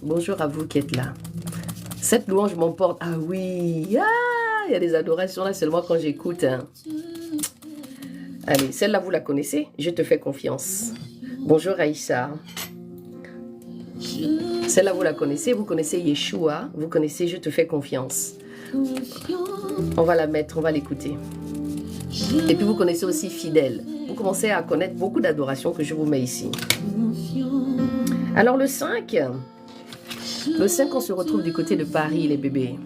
Bonjour à vous qui êtes là. Cette louange m'emporte. Ah oui, il y a des adorations là seulement quand j'écoute. Hein. Allez, celle-là, vous la connaissez? Je te fais confiance. Bonjour Aïssa. Celle-là, vous la connaissez? Vous connaissez Yeshua? Vous connaissez Je te fais confiance? On va la mettre, on va l'écouter. Et puis vous connaissez aussi Fidèle. Vous commencez à connaître beaucoup d'adorations que je vous mets ici. Alors le 5, on se retrouve du côté de Paris, les bébés.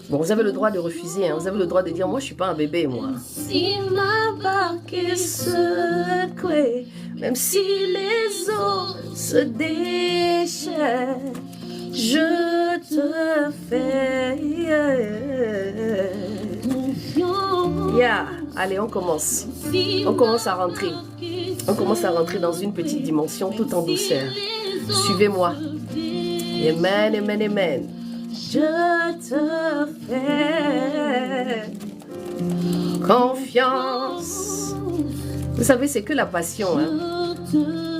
Bon, vous avez le droit de refuser, hein. Vous avez le droit de dire, moi je suis pas un bébé, moi. Si ma barque est secouée, même si les eaux se déchaînent, je te fais yeah. Allez, on commence. On commence à rentrer. On commence à rentrer dans une petite dimension tout en douceur. Suivez-moi. Amen, amen, amen. Je te fais confiance. Vous savez, c'est que la passion. Hein?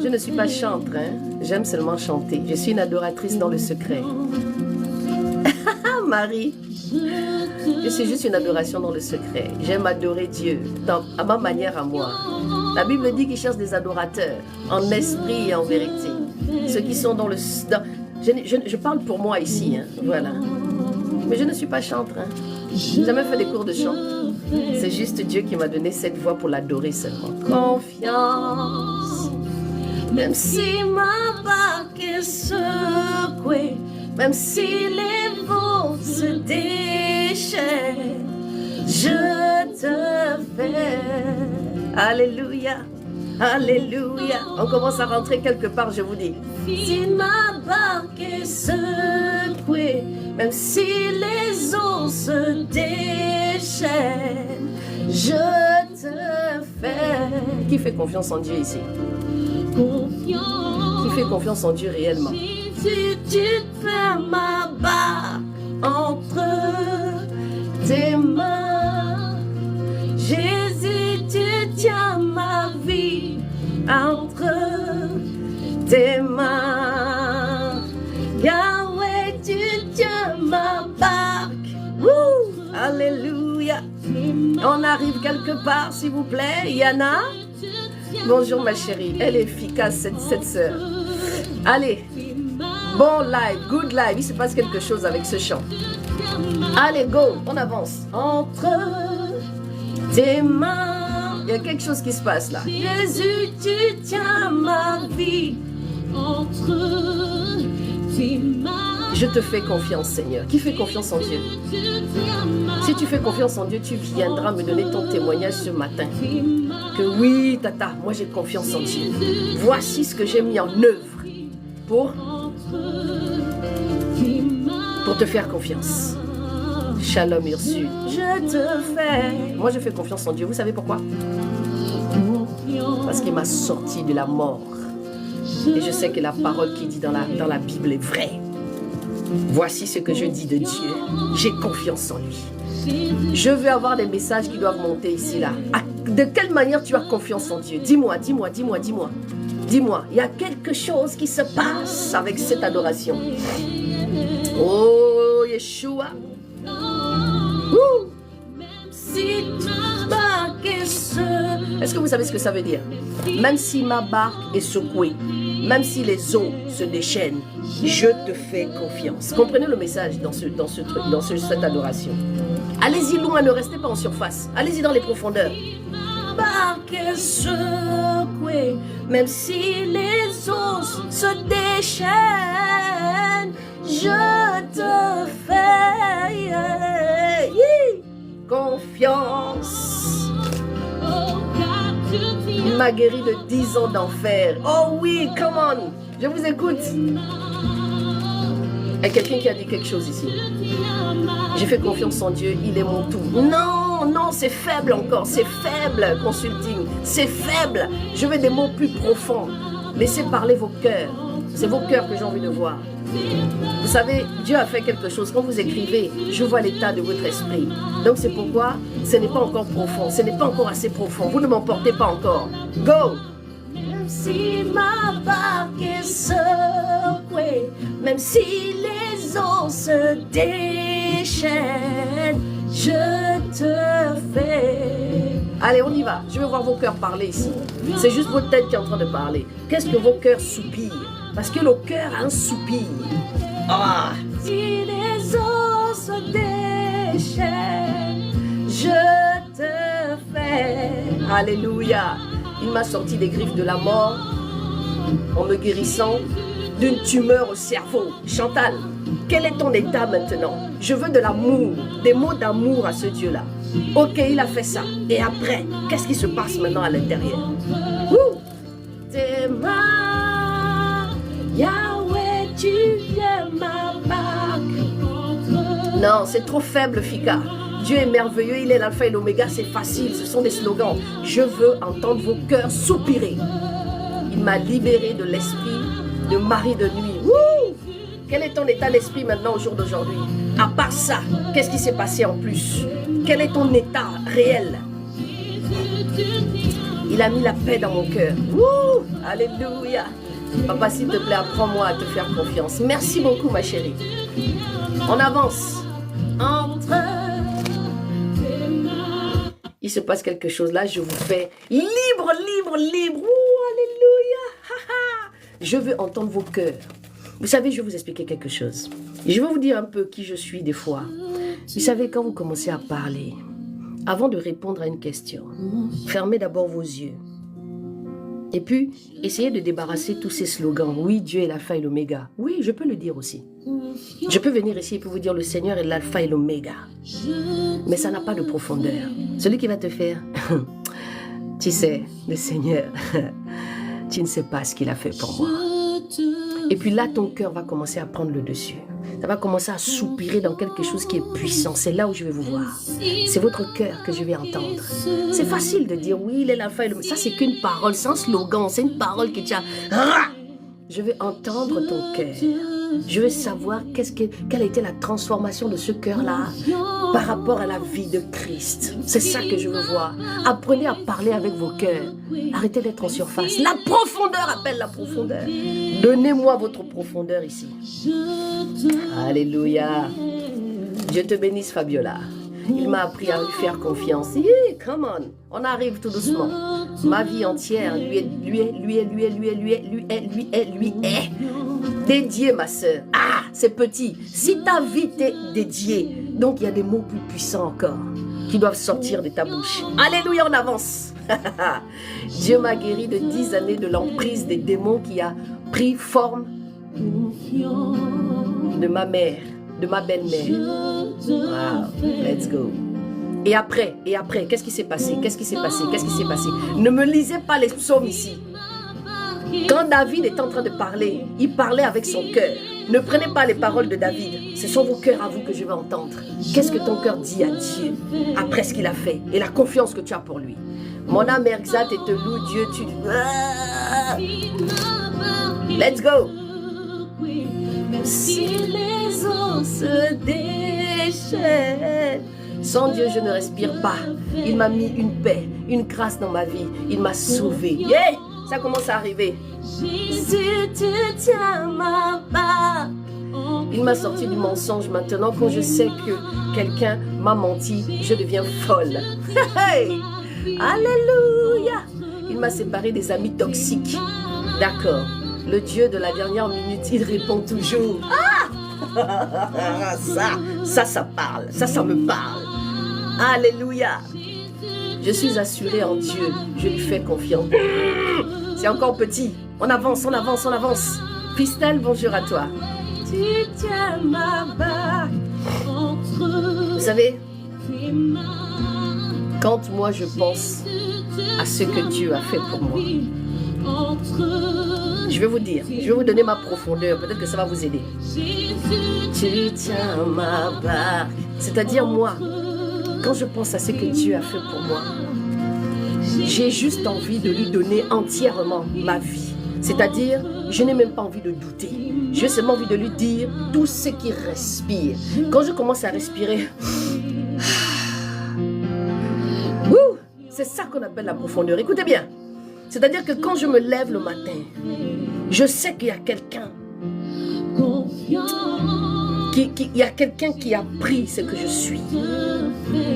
Je ne suis pas chantre. Hein? J'aime seulement chanter. Je suis une adoratrice dans le secret. Marie. Je suis juste une adoration dans le secret. J'aime adorer Dieu à ma manière à moi. La Bible dit qu'il cherche des adorateurs en esprit et en vérité. Ceux qui sont dans le... Je parle pour moi ici, hein, voilà. Mais je ne suis pas chantre. Hein. Je n'ai jamais fait des cours de chant. C'est juste Dieu qui m'a donné cette voix pour l'adorer seulement. Confiance. Même si ma barque est secouée, même si les vents se déchaînent, je te fais. Alléluia, alléluia. On commence à rentrer quelque part, je vous dis. Si ma barque est secouée, même si les eaux se déchaînent, je te fais. Qui fait confiance en Dieu ici? Qui fait confiance en Dieu réellement? Si tu fais ma barque entre tes mains, Jésus, tu tiens ma vie entre tes mains. Yahweh, tu tiens ma barque. Woo! Alléluia. On arrive quelque part, s'il vous plaît. Yana. Bonjour ma chérie. Elle est efficace, cette sœur. Allez. Bon live, good live. Il se passe quelque chose avec ce chant. Allez, go. On avance. Entre tes mains. Il y a quelque chose qui se passe là. Jésus, tu tiens ma vie entre tes mains. Je te fais confiance, Seigneur. Qui fait confiance en Dieu? Si tu fais confiance en Dieu, tu viendras me donner ton témoignage ce matin. Que oui, tata, moi j'ai confiance en Dieu. Voici ce que j'ai mis en œuvre pour te faire confiance. Shalom Ursule. Je te fais. Moi je fais confiance en Dieu. Vous savez pourquoi? Parce qu'il m'a sorti de la mort. Et je sais que la parole qui dit dans la Bible est vraie. Voici ce que je dis de Dieu. J'ai confiance en lui. Je veux avoir des messages qui doivent monter ici, là. De quelle manière tu as confiance en Dieu? Dis-moi, dis-moi, dis-moi, dis-moi. Dis-moi, il y a quelque chose qui se passe avec cette adoration. Oh, Yeshua. Est-ce que vous savez ce que ça veut dire? Même si ma barque est secouée, même si les eaux se déchaînent, je te fais confiance. Comprenez le message dans cette adoration. Allez-y loin, ne restez pas en surface. Allez-y dans les profondeurs. Barque est secouée, même si les eaux se déchaînent, je te fais confiance. Il m'a guéri de 10 ans d'enfer. Oh oui, come on. Je vous écoute. Il y a quelqu'un qui a dit quelque chose ici. J'ai fait confiance en Dieu, il est mon tout. Non, non, c'est faible encore. C'est faible, consulting. C'est faible. Je veux des mots plus profonds. Laissez parler vos cœurs. C'est vos cœurs que j'ai envie de voir. Vous savez, Dieu a fait quelque chose. Quand vous écrivez, je vois l'état de votre esprit. Donc c'est pourquoi ce n'est pas encore profond. Ce n'est pas encore assez profond. Vous ne m'emportez pas encore. Go! Même si ma barque est secouée, même si les eaux se déchaînent, je te fais. Allez, on y va. Je veux voir vos cœurs parler ici. C'est juste votre tête qui est en train de parler. Qu'est-ce que vos cœurs soupirent? Parce que le cœur a un soupir. Ah. Si les eaux se déchaînent, je te fais. Alléluia. Il m'a sorti des griffes de la mort en me guérissant d'une tumeur au cerveau. Chantal, quel est ton état maintenant? Je veux de l'amour, des mots d'amour à ce Dieu-là. Ok, il a fait ça. Et après, qu'est-ce qui se passe maintenant à l'intérieur? Tes mains, Yahweh, tu viens ma barque. Non, c'est trop faible, Fika. Dieu est merveilleux, il est l'alpha et l'oméga, c'est facile, ce sont des slogans. Je veux entendre vos cœurs soupirer. Il m'a libéré de l'esprit de mari de nuit. Wouh! Quel est ton état d'esprit maintenant au jour d'aujourd'hui? À part ça, qu'est-ce qui s'est passé en plus? Quel est ton état réel? Il a mis la paix dans mon cœur. Wouh! Alléluia! Papa, s'il te plaît, apprends-moi à te faire confiance. Merci beaucoup, ma chérie. On avance. Entre il se passe quelque chose là, je vous fais libre, libre, libre. Ouh, alléluia. Je veux entendre vos cœurs. Vous savez, je vais vous expliquer quelque chose. Je vais vous dire un peu qui je suis des fois. Vous savez, quand vous commencez à parler, avant de répondre à une question, fermez d'abord vos yeux. Et puis, essayez de débarrasser tous ces slogans. Oui, Dieu est l'alpha et l'oméga. Oui, je peux le dire aussi. Je peux venir ici pour vous dire le Seigneur est l'alpha et l'oméga. Mais ça n'a pas de profondeur. Celui qui va te faire, tu sais, le Seigneur, tu ne sais pas ce qu'il a fait pour moi. Et puis là, ton cœur va commencer à prendre le dessus. Ça va commencer à soupirer dans quelque chose qui est puissant. C'est là où je vais vous voir. C'est votre cœur que je vais entendre. C'est facile de dire oui, il est l'alpha et l'oméga. Ça, c'est qu'une parole, c'est un slogan, c'est une parole que tu as. Je vais entendre ton cœur. Je veux savoir quelle a été la transformation de ce cœur-là par rapport à la vie de Christ. C'est ça que je veux voir. Apprenez à parler avec vos cœurs. Arrêtez d'être en surface. La profondeur appelle la profondeur. Donnez-moi votre profondeur ici. Alléluia. Dieu te bénisse, Fabiola. Il m'a appris à lui faire confiance. Yeah, come on. On arrive tout doucement. Ma vie entière lui est dédiée, ma sœur. Ah, c'est petit. Si ta vie t'est dédiée, donc il y a des mots plus puissants encore qui doivent sortir de ta bouche. Alléluia, on avance. Dieu m'a guéri de 10 années de l'emprise des démons qui a pris forme de ma mère, de ma belle-mère. Wow, let's go. Et après, qu'est-ce qui s'est passé? Ne me lisez pas les psaumes ici. Quand David est en train de parler, il parlait avec son cœur. Ne prenez pas les paroles de David. Ce sont vos cœurs à vous que je vais entendre. Qu'est-ce que ton cœur dit à Dieu après ce qu'il a fait et la confiance que tu as pour lui? Mon âme exalte et te loue, Dieu. Let's go. Si les eaux se déchaînent, sans Dieu, je ne respire pas. Il m'a mis une paix, une grâce dans ma vie. Il m'a sauvé. Yeah! Ça commence à arriver. Si tu tiens ma barque. Il m'a sorti du mensonge. Maintenant, quand je sais que quelqu'un m'a menti, je deviens folle. Hey! Alléluia! Il m'a séparé des amis toxiques. D'accord. Le Dieu de la dernière minute, il répond toujours. Ah! Ça parle. Ça me parle. Alléluia. Je suis assurée en Dieu. Je lui fais confiance. C'est encore petit. On avance. Christelle, bonjour à toi. Tu tiens ma barque. Vous savez, quand moi je pense à ce que Dieu a fait pour moi, je vais vous dire, je vais vous donner ma profondeur, peut-être que ça va vous aider. Tu tiens ma barque. C'est-à-dire moi, quand je pense à ce que Dieu a fait pour moi, j'ai juste envie de lui donner entièrement ma vie. C'est-à-dire, je n'ai même pas envie de douter. J'ai seulement envie de lui dire tout ce qui respire. Quand je commence à respirer, c'est ça qu'on appelle la profondeur. Écoutez bien. C'est-à-dire que quand je me lève le matin, je sais qu'il y a quelqu'un Il y a quelqu'un qui a pris ce que je suis.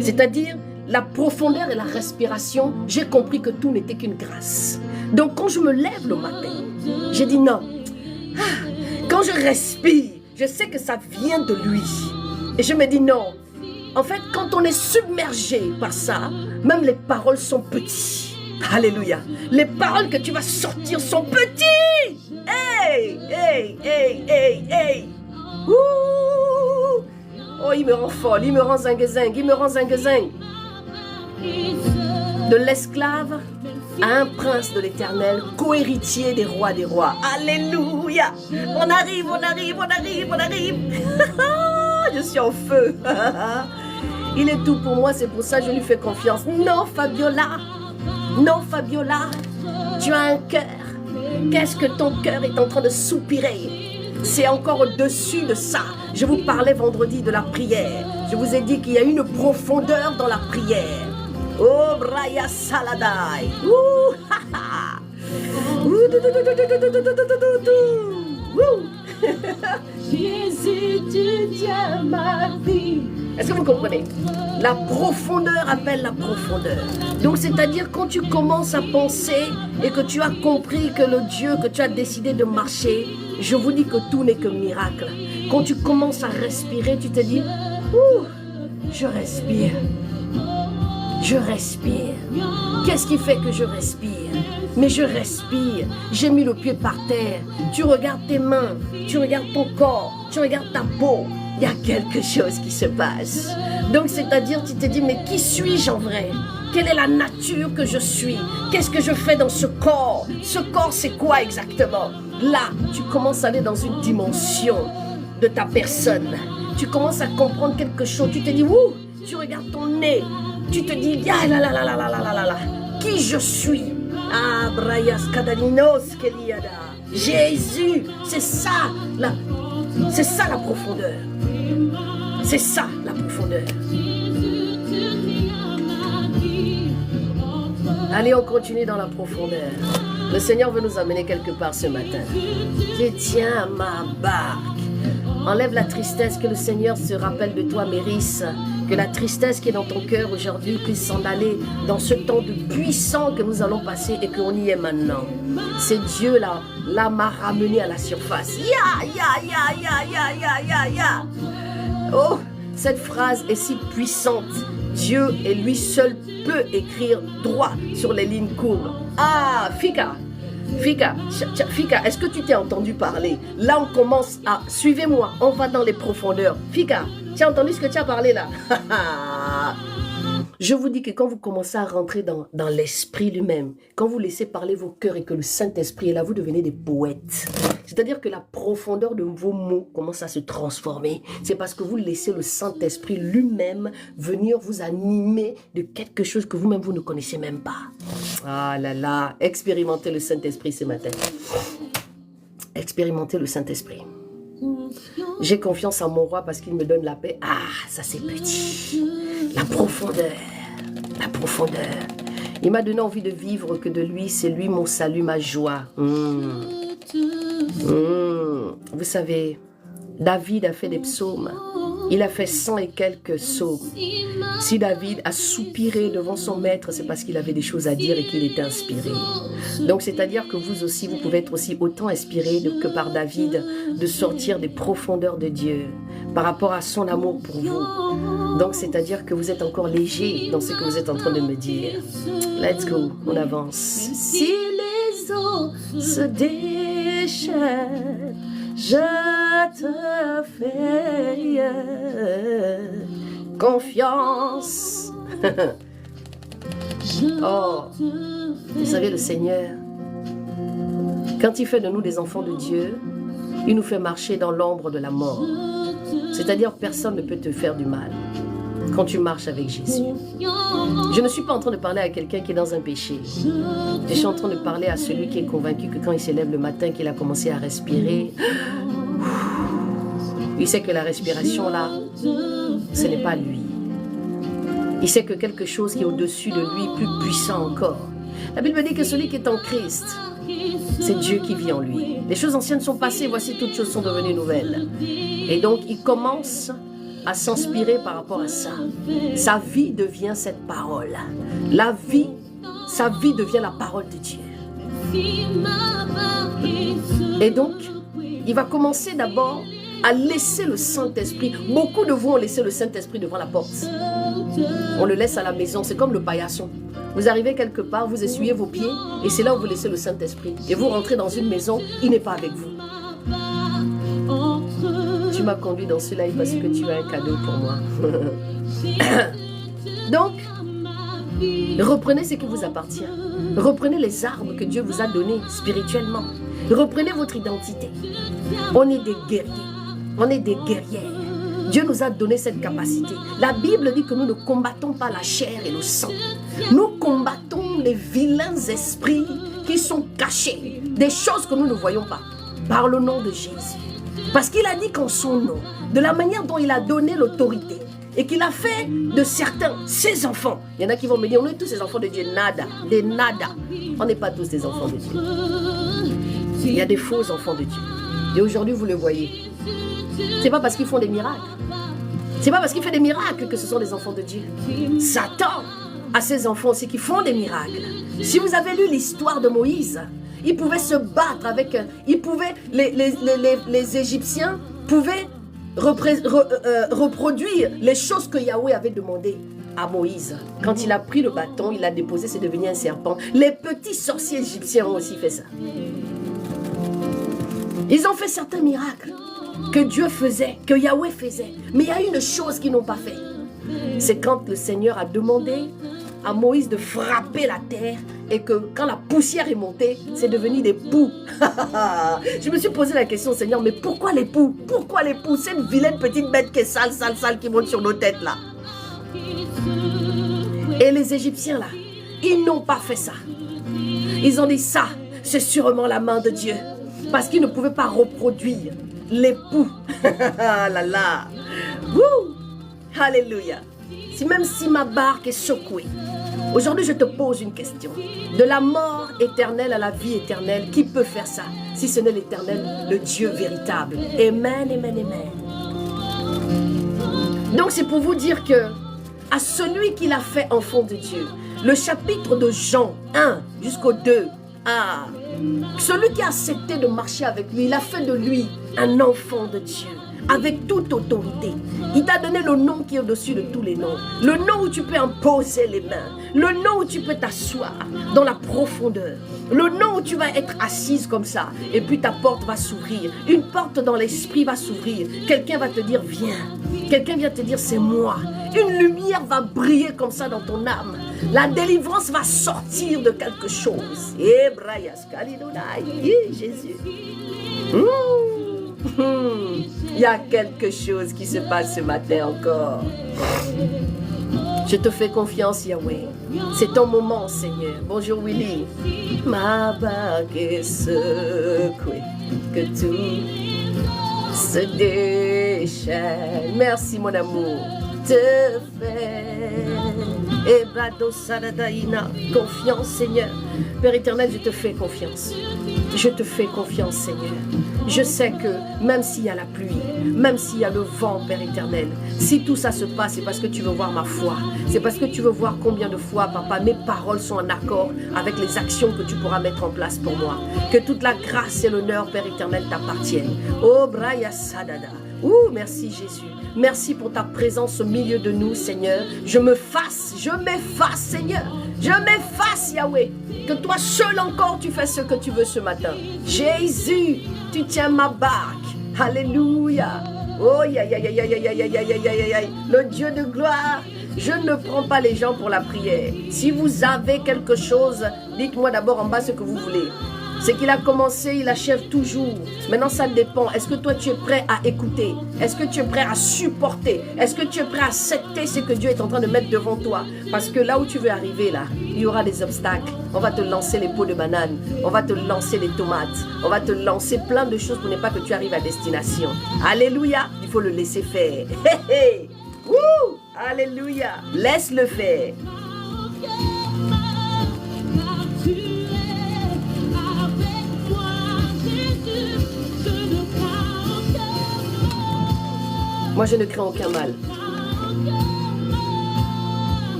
C'est-à-dire, la profondeur et la respiration, j'ai compris que tout n'était qu'une grâce. Donc, quand je me lève le matin, j'ai dit non. Quand je respire, je sais que ça vient de lui. Et je me dis non. En fait, quand on est submergé par ça, même les paroles sont petites. Alléluia. Les paroles que tu vas sortir sont petites. Hey, hey, hey, hey, hey. Ouh. Oh, il me rend folle, il me rend zingue-zingue, il me rend zingue-zingue. De l'esclave à un prince de l'Éternel, co-héritier des rois des rois. Alléluia. On arrive, on arrive, on arrive, on arrive. Je suis en feu. Il est tout pour moi, c'est pour ça que je lui fais confiance. Non, Fabiola. Non, Fabiola. Tu as un cœur. Qu'est-ce que ton cœur est en train de soupirer? C'est encore au-dessus de ça. Je vous parlais vendredi de la prière. Je vous ai dit qu'il y a une profondeur dans la prière. Oh, Braya Saladai. Ouh, ha, ha. Jésus, tu tiens ma vie. Est-ce que vous comprenez? La profondeur appelle la profondeur. Donc, c'est-à-dire quand tu commences à penser et que tu as compris que le Dieu que tu as décidé de marcher, je vous dis que tout n'est que miracle. Quand tu commences à respirer, tu te dis, ouh, je respire. Je respire. Qu'est-ce qui fait que je respire? Mais je respire. J'ai mis le pied par terre. Tu regardes tes mains. Tu regardes ton corps. Tu regardes ta peau. Il y a quelque chose qui se passe. Donc, c'est-à-dire, tu te dis, mais qui suis-je en vrai? Quelle est la nature que je suis? Qu'est-ce que je fais dans ce corps? Ce corps, c'est quoi exactement? Là, tu commences à aller dans une dimension de ta personne. Tu commences à comprendre quelque chose. Tu te dis, ouh, tu regardes ton nez. Tu te dis, ah là là là là là là là là, qui je suis? Ah, Brayas Kadalinos Keliada. Jésus, c'est ça la profondeur. C'est ça la profondeur. Allez, on continue dans la profondeur. Le Seigneur veut nous amener quelque part ce matin. Je tiens ma barque. Enlève la tristesse, que le Seigneur se rappelle de toi, Mérisse. Que la tristesse qui est dans ton cœur aujourd'hui puisse s'en aller dans ce temps de puissant que nous allons passer et qu'on y est maintenant. C'est Dieu là m'a ramené à la surface. Ya, ya, ya, ya, ya, ya, ya, ya. Oh, cette phrase est si puissante. Dieu et lui seul peut écrire droit sur les lignes courbes. Ah, Fika, est-ce que tu t'es entendu parler? Là, on commence à... Suivez-moi, on va dans les profondeurs. Fika, tu as entendu ce que tu as parlé là? Je vous dis que quand vous commencez à rentrer dans l'esprit lui-même, quand vous laissez parler vos cœurs et que le Saint-Esprit est là, vous devenez des poètes. C'est-à-dire que la profondeur de vos mots commence à se transformer. C'est parce que vous laissez le Saint-Esprit lui-même venir vous animer de quelque chose que vous-même, vous ne connaissez même pas. Ah là là, expérimentez le Saint-Esprit ce matin. Expérimentez le Saint-Esprit. J'ai confiance en mon roi parce qu'il me donne la paix. Ah, ça c'est petit. La profondeur. La profondeur. Il m'a donné envie de vivre que de lui, c'est lui mon salut, ma joie. Vous savez, David a fait des psaumes. Il a fait 100 et quelques psaumes. Si David a soupiré devant son maître, c'est parce qu'il avait des choses à dire et qu'il était inspiré. Donc, c'est-à-dire que vous aussi, vous pouvez être aussi autant inspiré que par David de sortir des profondeurs de Dieu par rapport à son amour pour vous. Donc, c'est-à-dire que vous êtes encore léger dans ce que vous êtes en train de me dire. Let's go, on avance. Si les eaux se déchaînent, je te fais confiance. Oh, vous savez, le Seigneur, quand il fait de nous des enfants de Dieu, il nous fait marcher dans l'ombre de la mort. C'est-à-dire, personne ne peut te faire du mal quand tu marches avec Jésus. Je ne suis pas en train de parler à quelqu'un qui est dans un péché. Je suis en train de parler à celui qui est convaincu que quand il se lève le matin, qu'il a commencé à respirer, il sait que la respiration là, ce n'est pas lui. Il sait que quelque chose qui est au-dessus de lui, plus puissant encore. La Bible dit que celui qui est en Christ C'est Dieu qui vit en lui. Les choses anciennes sont passées, voici toutes choses sont devenues nouvelles. Et donc il commence à s'inspirer par rapport à ça. Sa vie devient cette parole. Sa vie devient la parole de Dieu. Et donc, il va commencer d'abord à laisser le Saint-Esprit. Beaucoup de vous ont laissé le Saint-Esprit devant la porte. On le laisse à la maison, c'est comme le paillasson. Vous arrivez quelque part, vous essuyez vos pieds et c'est là où vous laissez le Saint-Esprit. Et vous rentrez dans une maison, il n'est pas avec vous. Tu m'as conduit dans ce live parce que tu as un cadeau pour moi. Donc, reprenez ce qui vous appartient. Reprenez les armes que Dieu vous a données spirituellement. Reprenez votre identité. On est des guerriers. On est des guerrières. Dieu nous a donné cette capacité. La Bible dit que nous ne combattons pas la chair et le sang. Nous combattons les vilains esprits qui sont cachés. Des choses que nous ne voyons pas. Par le nom de Jésus. Parce qu'il a dit qu'en son nom, de la manière dont il a donné l'autorité, et qu'il a fait de certains ses enfants. Il y en a qui vont me dire, on est tous ces enfants de Dieu. Nada, des nada. On n'est pas tous des enfants de Dieu. Il y a des faux enfants de Dieu. Et aujourd'hui, vous le voyez. C'est pas parce qu'ils font des miracles. C'est pas parce qu'il fait des miracles que ce sont des enfants de Dieu. Satan a ses enfants aussi qui font des miracles. Si vous avez lu l'histoire de Moïse, il pouvait se battre avec... Les Égyptiens pouvaient reproduire les choses que Yahweh avait demandé à Moïse. Quand il a pris le bâton, il l'a déposé, c'est devenu un serpent. Les petits sorciers égyptiens ont aussi fait ça. Ils ont fait certains miracles que Dieu faisait, que Yahweh faisait. Mais il y a une chose qu'ils n'ont pas fait. C'est quand le Seigneur a demandé à Moïse de frapper la terre et que quand la poussière est montée, c'est devenu des poux. Je me suis posé la question, Seigneur, mais pourquoi les poux? Pourquoi les poux? C'est une vilaine petite bête qui est sale, sale, sale, qui monte sur nos têtes là. Et les Égyptiens là, ils n'ont pas fait ça. Ils ont dit ça, c'est sûrement la main de Dieu. Parce qu'ils ne pouvaient pas reproduire les poux. Là là. Wouh! Alléluia. Même si ma barque est secouée, aujourd'hui je te pose une question. De la mort éternelle à la vie éternelle, qui peut faire ça si ce n'est l'Éternel, le Dieu véritable? Amen, amen, amen. Donc c'est pour vous dire que à celui qui l'a fait enfant de Dieu, le chapitre de Jean 1 jusqu'au 2, celui qui a accepté de marcher avec lui, il a fait de lui un enfant de Dieu. Avec toute autorité. Il t'a donné le nom qui est au-dessus de tous les noms. Le nom où tu peux imposer les mains. Le nom où tu peux t'asseoir dans la profondeur. Le nom où tu vas être assise comme ça. Et puis ta porte va s'ouvrir. Une porte dans l'esprit va s'ouvrir. Quelqu'un va te dire viens. Quelqu'un vient te dire c'est moi. Une lumière va briller comme ça dans ton âme. La délivrance va sortir de quelque chose. Et Jésus. Il y a quelque chose qui se passe ce matin encore. Je te fais confiance, Yahweh. C'est ton moment, Seigneur. Bonjour, Willy. Ma barque est secouée, que tout se déchaîne. Merci, mon amour. Te fais. Confiance, Seigneur. Père éternel, je te fais confiance. Je te fais confiance, Seigneur. Je sais que même s'il y a la pluie, même s'il y a le vent, Père éternel, si tout ça se passe, c'est parce que tu veux voir ma foi. C'est parce que tu veux voir combien de fois, Papa, mes paroles sont en accord avec les actions que tu pourras mettre en place pour moi. Que toute la grâce et l'honneur, Père éternel, t'appartiennent. Oh, Braya Sadada. Ouh, merci Jésus. Merci pour ta présence au milieu de nous, Seigneur. Je m'efface, Seigneur. Je m'efface, Yahweh. Que toi seul encore, tu fais ce que tu veux ce matin. Jésus, tu tiens ma barque. Alléluia. Oh, le Dieu de gloire. Je ne prends pas les gens pour la prière. Si vous avez quelque chose, dites-moi d'abord en bas ce que vous voulez. C'est qu'il a commencé, il achève toujours. Maintenant, ça dépend. Est-ce que toi, tu es prêt à écouter? Est-ce que tu es prêt à supporter? Est-ce que tu es prêt à accepter ce que Dieu est en train de mettre devant toi? Parce que là où tu veux arriver, là, il y aura des obstacles. On va te lancer les pots de banane. On va te lancer les tomates. On va te lancer plein de choses pour ne pas que tu arrives à destination. Alléluia. Il faut le laisser faire. Hey, hey. Woo. Alléluia. Laisse-le faire. Moi, je ne crains aucun mal.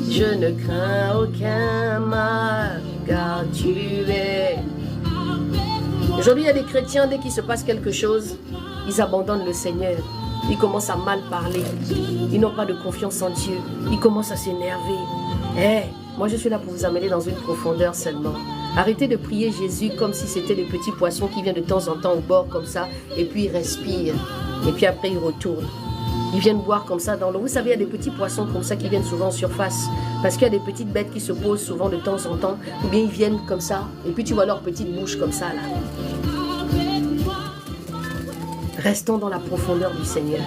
Je ne crains aucun mal, car tu es. Aujourd'hui, il y a des chrétiens, dès qu'il se passe quelque chose, ils abandonnent le Seigneur. Ils commencent à mal parler. Ils n'ont pas de confiance en Dieu. Ils commencent à s'énerver. Moi, je suis là pour vous amener dans une profondeur seulement. Arrêtez de prier Jésus comme si c'était le petit poisson qui vient de temps en temps au bord comme ça, et puis il respire, et puis après il retourne. Ils viennent boire comme ça dans l'eau. Vous savez, il y a des petits poissons comme ça qui viennent souvent en surface, parce qu'il y a des petites bêtes qui se posent souvent de temps en temps, ou bien ils viennent comme ça, et puis tu vois leur petite bouche comme ça là. Restons dans la profondeur du Seigneur.